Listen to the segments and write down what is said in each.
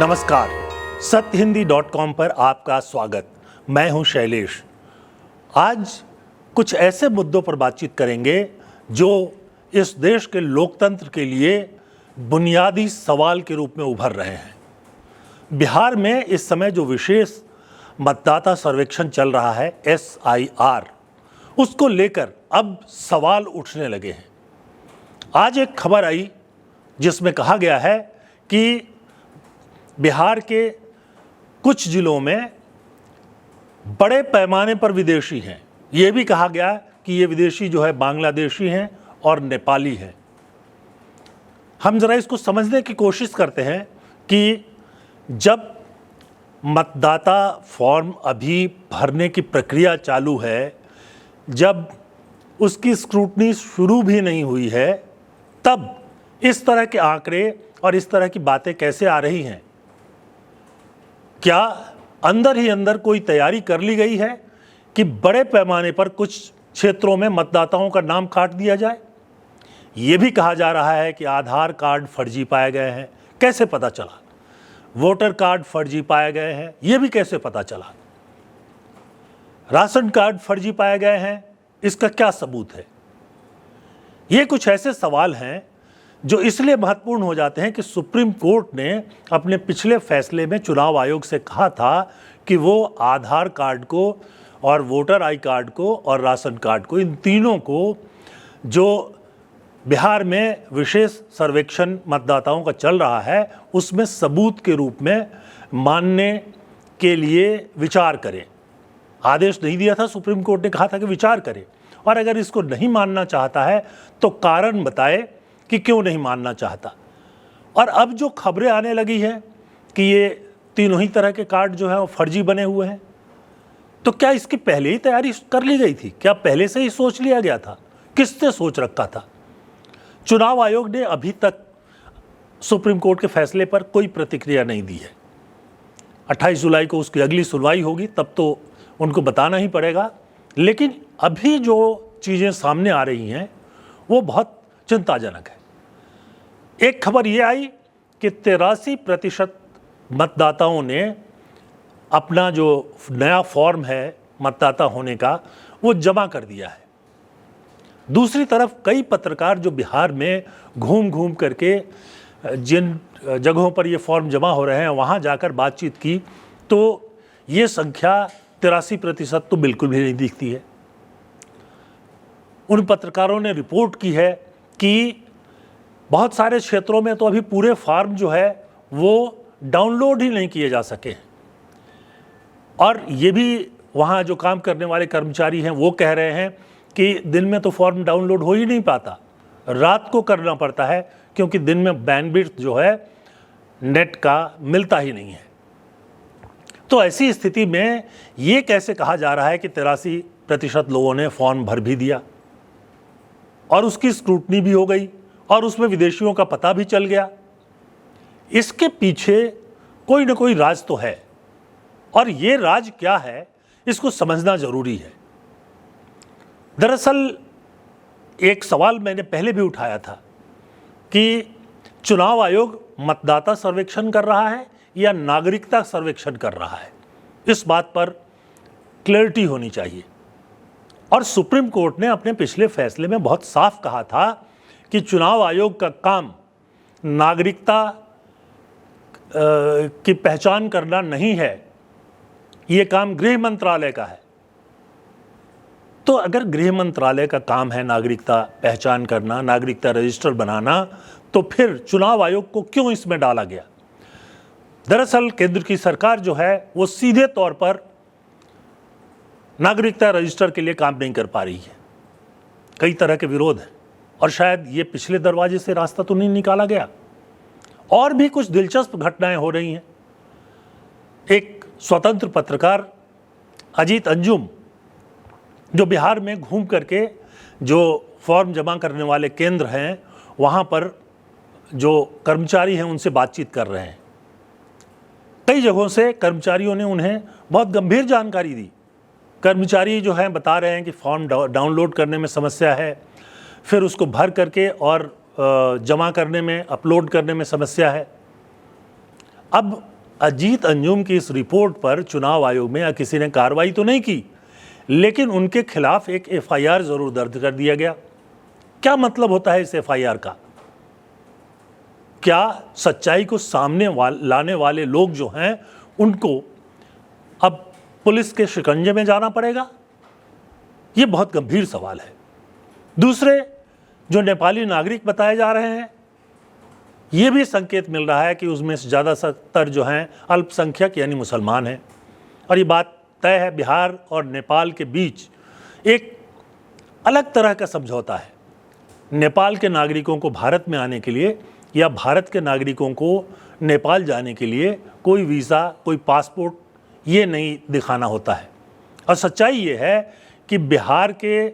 नमस्कार, सत्यहिंदी.com पर आपका स्वागत। मैं हूं शैलेश। आज कुछ ऐसे मुद्दों पर बातचीत करेंगे जो इस देश के लोकतंत्र के लिए बुनियादी सवाल के रूप में उभर रहे हैं। बिहार में इस समय जो विशेष मतदाता सर्वेक्षण चल रहा है SIR, उसको लेकर अब सवाल उठने लगे हैं। आज एक खबर आई जिसमें कहा गया है कि बिहार के कुछ जिलों में बड़े पैमाने पर विदेशी हैं। ये भी कहा गया कि ये विदेशी जो है बांग्लादेशी हैं और नेपाली हैं। हम ज़रा इसको समझने की कोशिश करते हैं कि जब मतदाता फॉर्म अभी भरने की प्रक्रिया चालू है, जब उसकी स्क्रूटनी शुरू भी नहीं हुई है, तब इस तरह के आंकड़े और इस तरह की बातें कैसे आ रही हैं? क्या अंदर ही अंदर कोई तैयारी कर ली गई है कि बड़े पैमाने पर कुछ क्षेत्रों में मतदाताओं का नाम काट दिया जाए? ये भी कहा जा रहा है कि आधार कार्ड फर्जी पाए गए हैं। कैसे पता चला? वोटर कार्ड फर्जी पाए गए हैं। ये भी कैसे पता चला? राशन कार्ड फर्जी पाए गए हैं। इसका क्या सबूत है? ये कुछ ऐसे सवाल हैं जो इसलिए महत्वपूर्ण हो जाते हैं कि सुप्रीम कोर्ट ने अपने पिछले फैसले में चुनाव आयोग से कहा था कि वो आधार कार्ड को और वोटर आई कार्ड को और राशन कार्ड को, इन तीनों को जो बिहार में विशेष सर्वेक्षण मतदाताओं का चल रहा है, उसमें सबूत के रूप में मानने के लिए विचार करें। आदेश नहीं दिया था, सुप्रीम कोर्ट ने कहा था कि विचार करें, और अगर इसको नहीं मानना चाहता है तो कारण बताए कि क्यों नहीं मानना चाहता। और अब जो खबरें आने लगी हैं कि ये तीनों ही तरह के कार्ड जो हैं वो फर्जी बने हुए हैं, तो क्या इसकी पहले ही तैयारी कर ली गई थी? क्या पहले से ही सोच लिया गया था? किसने सोच रखा था? चुनाव आयोग ने अभी तक सुप्रीम कोर्ट के फैसले पर कोई प्रतिक्रिया नहीं दी है। 28 जुलाई को उसकी अगली सुनवाई होगी, तब तो उनको बताना ही पड़ेगा। लेकिन अभी जो चीज़ें सामने आ रही हैं वो बहुत चिंताजनक है। एक खबर ये आई कि 83% मतदाताओं ने अपना जो नया फॉर्म है मतदाता होने का वो जमा कर दिया है। दूसरी तरफ कई पत्रकार जो बिहार में घूम घूम करके जिन जगहों पर ये फॉर्म जमा हो रहे हैं वहाँ जाकर बातचीत की, तो ये संख्या 83% तो बिल्कुल भी नहीं दिखती है। उन पत्रकारों ने रिपोर्ट की है कि बहुत सारे क्षेत्रों में तो अभी पूरे फॉर्म जो है वो डाउनलोड ही नहीं किए जा सके। और ये भी वहाँ जो काम करने वाले कर्मचारी हैं वो कह रहे हैं कि दिन में तो फॉर्म डाउनलोड हो ही नहीं पाता, रात को करना पड़ता है, क्योंकि दिन में बैंडविड्थ जो है नेट का मिलता ही नहीं है। तो ऐसी स्थिति में ये कैसे कहा जा रहा है कि 83% लोगों ने फॉर्म भर भी दिया और उसकी स्क्रूटनी भी हो गई और उसमें विदेशियों का पता भी चल गया? इसके पीछे कोई ना कोई राज तो है, और ये राज क्या है इसको समझना जरूरी है। दरअसल एक सवाल मैंने पहले भी उठाया था कि चुनाव आयोग मतदाता सर्वेक्षण कर रहा है या नागरिकता सर्वेक्षण कर रहा है। इस बात पर क्लैरिटी होनी चाहिए। और सुप्रीम कोर्ट ने अपने पिछले फैसले में बहुत साफ कहा था कि चुनाव आयोग का काम नागरिकता की पहचान करना नहीं है, ये काम गृह मंत्रालय का है। तो अगर गृह मंत्रालय का काम है नागरिकता पहचान करना, नागरिकता रजिस्टर बनाना, तो फिर चुनाव आयोग को क्यों इसमें डाला गया? दरअसल केंद्र की सरकार जो है वो सीधे तौर पर नागरिकता रजिस्टर के लिए काम नहीं कर पा रही है। कई तरह के विरोध हैं और शायद ये पिछले दरवाजे से रास्ता तो नहीं निकाला गया। और भी कुछ दिलचस्प घटनाएं हो रही हैं। एक स्वतंत्र पत्रकार अजीत अंजुम, जो बिहार में घूम करके जो फॉर्म जमा करने वाले केंद्र हैं वहाँ पर जो कर्मचारी हैं उनसे बातचीत कर रहे हैं। कई जगहों से कर्मचारियों ने उन्हें बहुत गंभीर जानकारी दी। कर्मचारी जो हैं बता रहे हैं कि फॉर्म डाउनलोड करने में समस्या है, फिर उसको भर करके और जमा करने में, अपलोड करने में समस्या है। अब अजीत अंजुम की इस रिपोर्ट पर चुनाव आयोग में या किसी ने कार्रवाई तो नहीं की, लेकिन उनके खिलाफ एक एफआईआर जरूर दर्ज कर दिया गया। क्या मतलब होता है इस एफआईआर का? क्या सच्चाई को सामने लाने वाले लोग जो हैं उनको अब पुलिस के शिकंजे में जाना पड़ेगा? ये बहुत गंभीर सवाल है। दूसरे जो नेपाली नागरिक बताए जा रहे हैं, ये भी संकेत मिल रहा है कि उसमें से ज़्यादातर जो हैं अल्पसंख्यक यानी मुसलमान हैं। और ये बात तय है, बिहार और नेपाल के बीच एक अलग तरह का समझौता है। नेपाल के नागरिकों को भारत में आने के लिए या भारत के नागरिकों को नेपाल जाने के लिए कोई वीज़ा, कोई पासपोर्ट ये नहीं दिखाना होता है। और सच्चाई ये है कि बिहार के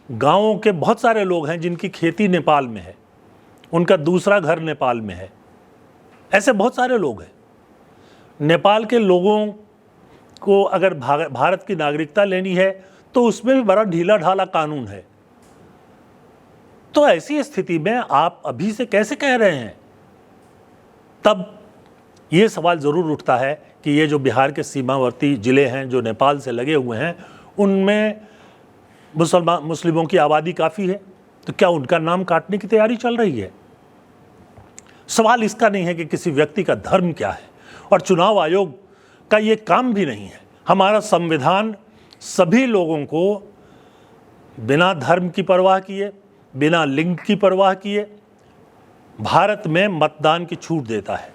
गांवों के बहुत सारे लोग हैं जिनकी खेती नेपाल में है, उनका दूसरा घर नेपाल में है। ऐसे बहुत सारे लोग हैं। नेपाल के लोगों को अगर भारत की नागरिकता लेनी है तो उसमें भी बड़ा ढीला ढाला कानून है। तो ऐसी स्थिति में आप अभी से कैसे कह रहे हैं? तब ये सवाल ज़रूर उठता है कि ये जो बिहार के सीमावर्ती ज़िले हैं जो नेपाल से लगे हुए हैं, उनमें मुस्लिमों की आबादी काफ़ी है, तो क्या उनका नाम काटने की तैयारी चल रही है? सवाल इसका नहीं है कि किसी व्यक्ति का धर्म क्या है, और चुनाव आयोग का ये काम भी नहीं है। हमारा संविधान सभी लोगों को बिना धर्म की परवाह किए, बिना लिंग की परवाह किए भारत में मतदान की छूट देता है।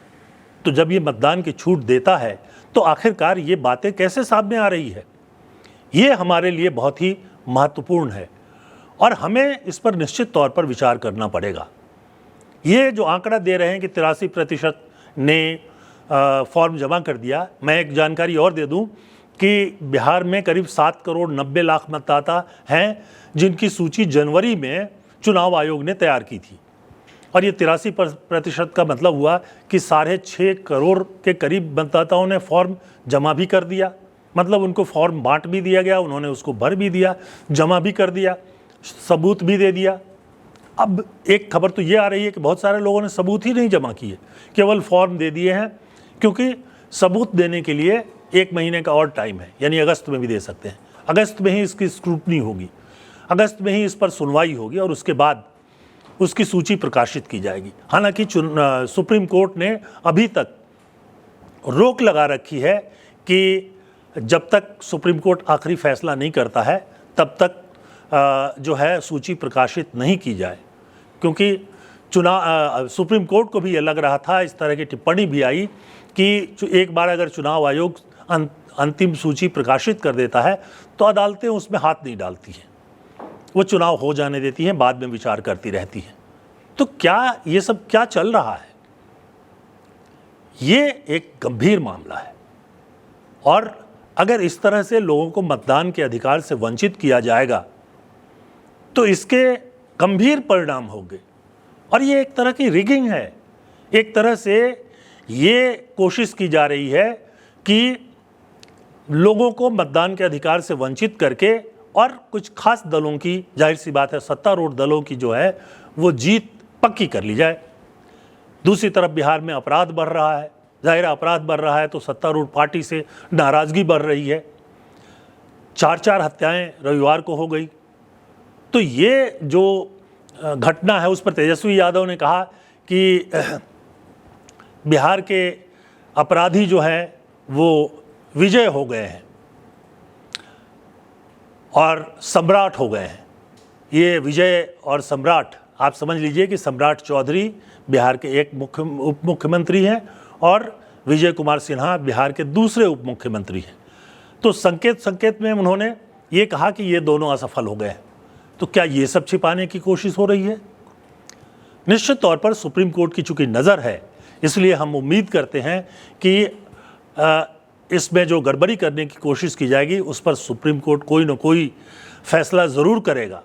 तो जब ये मतदान की छूट देता है तो आखिरकार ये बातें कैसे सामने आ रही है? ये हमारे लिए बहुत ही महत्वपूर्ण है और हमें इस पर निश्चित तौर पर विचार करना पड़ेगा। ये जो आंकड़ा दे रहे हैं कि 83% ने फॉर्म जमा कर दिया, मैं एक जानकारी और दे दूं कि बिहार में करीब 7 करोड़ 90 लाख मतदाता हैं जिनकी सूची जनवरी में चुनाव आयोग ने तैयार की थी। और ये 83% का मतलब हुआ कि 6.5 करोड़ के करीब मतदाताओं ने फॉर्म जमा भी कर दिया। मतलब उनको फॉर्म बांट भी दिया गया, उन्होंने उसको भर भी दिया, जमा भी कर दिया, सबूत भी दे दिया। अब एक खबर तो ये आ रही है कि बहुत सारे लोगों ने सबूत ही नहीं जमा किए, केवल फॉर्म दे दिए हैं, क्योंकि सबूत देने के लिए 1 महीने का और टाइम है, यानी अगस्त में भी दे सकते हैं। अगस्त में ही इसकी स्क्रूटनी होगी, अगस्त में ही इस पर सुनवाई होगी और उसके बाद उसकी सूची प्रकाशित की जाएगी। हालांकि सुप्रीम कोर्ट ने अभी तक रोक लगा रखी है कि जब तक सुप्रीम कोर्ट आखिरी फैसला नहीं करता है तब तक जो है सूची प्रकाशित नहीं की जाए, क्योंकि सुप्रीम कोर्ट को भी ये लग रहा था, इस तरह की टिप्पणी भी आई कि एक बार अगर चुनाव आयोग अंतिम सूची प्रकाशित कर देता है तो अदालतें उसमें हाथ नहीं डालती हैं, वो चुनाव हो जाने देती हैं, बाद में विचार करती रहती हैं। तो क्या ये सब क्या चल रहा है? ये एक गंभीर मामला है और अगर इस तरह से लोगों को मतदान के अधिकार से वंचित किया जाएगा तो इसके गंभीर परिणाम होंगे। और ये एक तरह की रिगिंग है, एक तरह से ये कोशिश की जा रही है कि लोगों को मतदान के अधिकार से वंचित करके और कुछ खास दलों की, जाहिर सी बात है सत्तारूढ़ दलों की जो है वो जीत पक्की कर ली जाए। दूसरी तरफ बिहार में अपराध बढ़ रहा है, जाहिर अपराध बढ़ रहा है तो सत्तारूढ़ पार्टी से नाराज़गी बढ़ रही है। 4 हत्याएं रविवार को हो गई। तो ये जो घटना है उस पर तेजस्वी यादव ने कहा कि बिहार के अपराधी जो हैं वो विजय हो गए हैं और सम्राट हो गए हैं। ये विजय और सम्राट, आप समझ लीजिए कि सम्राट चौधरी बिहार के एक उप मुख्यमंत्री हैं और विजय कुमार सिन्हा बिहार के दूसरे उप मुख्यमंत्री हैं। तो संकेत में उन्होंने ये कहा कि ये दोनों असफल हो गए हैं। तो क्या ये सब छिपाने की कोशिश हो रही है? निश्चित तौर पर सुप्रीम कोर्ट की चूंकि नज़र है, इसलिए हम उम्मीद करते हैं कि इसमें जो गड़बड़ी करने की कोशिश की जाएगी उस पर सुप्रीम कोर्ट कोई न कोई फैसला ज़रूर करेगा।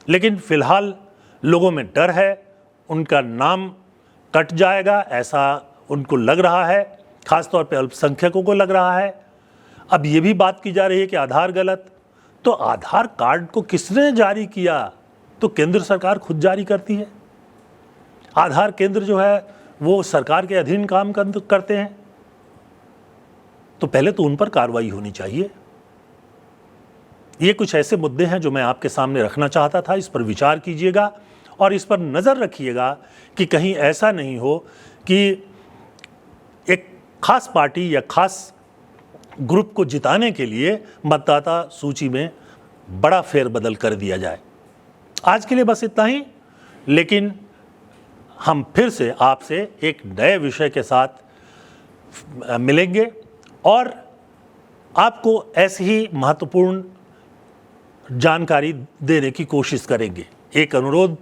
लेकिन फ़िलहाल लोगों में डर है, उनका नाम कट जाएगा ऐसा उनको लग रहा है, ख़ासतौर पे अल्पसंख्यकों को लग रहा है। अब ये भी बात की जा रही है कि आधार गलत, तो आधार कार्ड को किसने जारी किया? तो केंद्र सरकार खुद जारी करती है। आधार केंद्र जो है वो सरकार के अधीन काम करते हैं। तो पहले तो उन पर कार्रवाई होनी चाहिए। ये कुछ ऐसे मुद्दे हैं जो मैं आपके सामने रखना चाहता था। इस पर विचार कीजिएगा और इस पर नज़र रखिएगा कि कहीं ऐसा नहीं हो कि एक खास पार्टी या खास ग्रुप को जिताने के लिए मतदाता सूची में बड़ा फेरबदल कर दिया जाए। आज के लिए बस इतना ही, लेकिन हम फिर से आपसे एक नए विषय के साथ मिलेंगे और आपको ऐसी ही महत्वपूर्ण जानकारी देने की कोशिश करेंगे। एक अनुरोध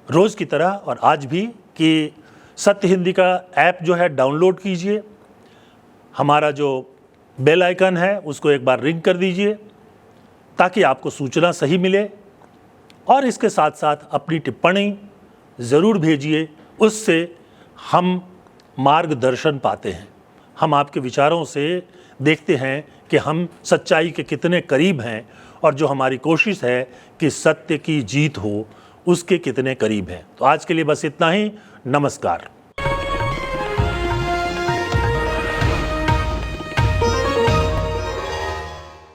रोज़ की तरह और आज भी कि सत्य हिंदी का ऐप जो है डाउनलोड कीजिए, हमारा जो बेल आइकन है उसको एक बार रिंग कर दीजिए ताकि आपको सूचना सही मिले, और इसके साथ साथ अपनी टिप्पणी ज़रूर भेजिए, उससे हम मार्गदर्शन पाते हैं। हम आपके विचारों से देखते हैं कि हम सच्चाई के कितने करीब हैं और जो हमारी कोशिश है कि सत्य की जीत हो उसके कितने करीब हैं। तो आज के लिए बस इतना ही। नमस्कार।